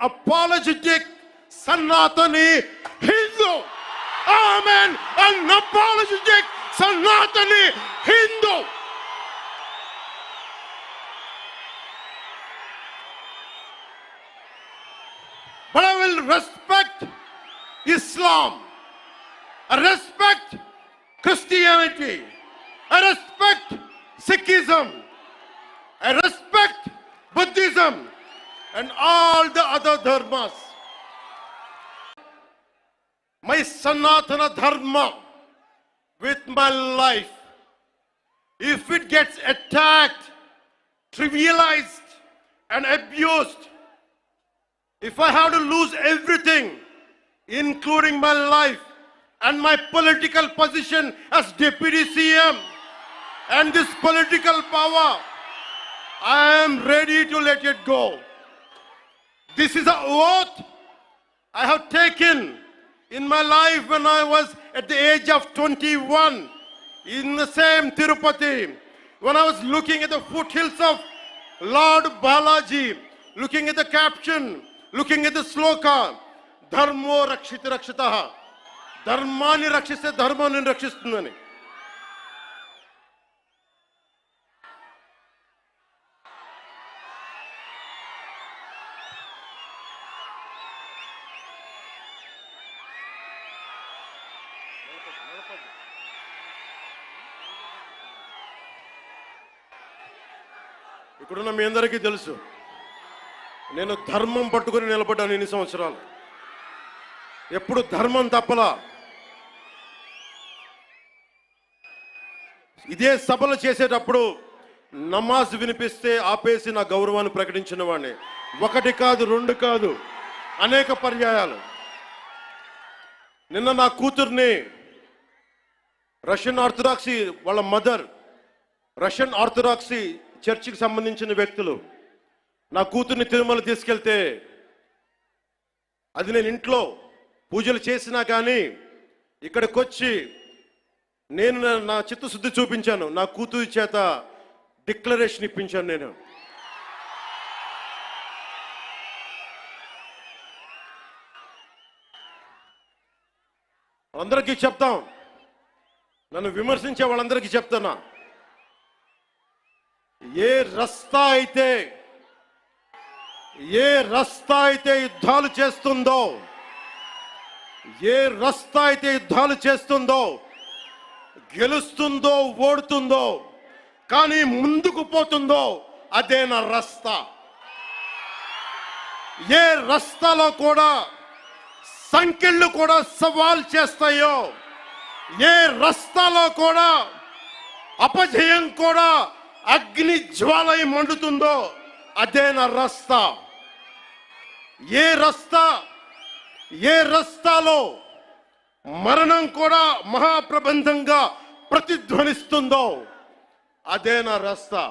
apologetic Sanatani Hindu. I am an apologetic Sanatani Hindu. But I will respect Islam. I respect Christianity. I respect Sikhism. I respect Buddhism and all the other dharmas. My Sanatana Dharma with my life, if it gets attacked, trivialized and abused, if I have to lose everything, including my life and my political position as Deputy CM and this political power, I am ready to let it go. This is an oath I have taken in my life when I was at the age of 21 in the same Tirupati, when I was looking at the foothills of Lord Balaji, looking at the caption, looking at the sloka, Dharmo Rakshita Rakshitaha, Dharmani Rakshiste Dharmani Rakshistundani. ఇక్కడున్న మీ అందరికీ తెలుసు, నేను ధర్మం పట్టుకుని నిలబడ్డాను ఇన్ని సంవత్సరాలు. ఎప్పుడు ధర్మం తప్పలా. ఇదే సభలు చేసేటప్పుడు నమాజ్ వినిపిస్తే ఆపేసి నా గౌరవాన్ని ప్రకటించిన వాడిని. ఒకటి కాదు, రెండు కాదు, అనేక పర్యాయాలు. నిన్న నా కూతుర్ని రష్యన్ ఆర్థడాక్సీ వాళ్ళ మదర్, రష్యన్ ఆర్థడాక్సీ చర్చికి సంబంధించిన వ్యక్తులు నా కూతుర్ని తిరుమల తీసుకెళ్తే, అది నేను ఇంట్లో పూజలు చేసినా కానీ ఇక్కడికి వచ్చి నేను నా చిత్తశుద్ధి చూపించాను. నా కూతురి చేత డిక్లరేషన్ ఇప్పించాను. నేను అందరికీ చెప్తాం, నన్ను విమర్శించే వాళ్ళందరికీ చెప్తానా, ఏ రస్తా అయితే యుద్ధాలు చేస్తుందో, ఏ రస్తా అయితే యుద్ధాలు చేస్తుందో, గెలుస్తుందో ఓడుతుందో కానీ ముందుకు పోతుందో, అదే నా రస్తా. ఏ రస్తాలో కూడా సంఖ్యలు కూడా సవాల్ చేస్తాయో, ఏ రస్తాలో కూడా అపజయం కూడా అగ్ని జ్వాలై మండుతుందో, అదే నా రస్తా. ఏ రస్తాలో మరణం కూడా మహాప్రబంధంగా ప్రతిధ్వనిస్తుందో, అదే నా రస్తా.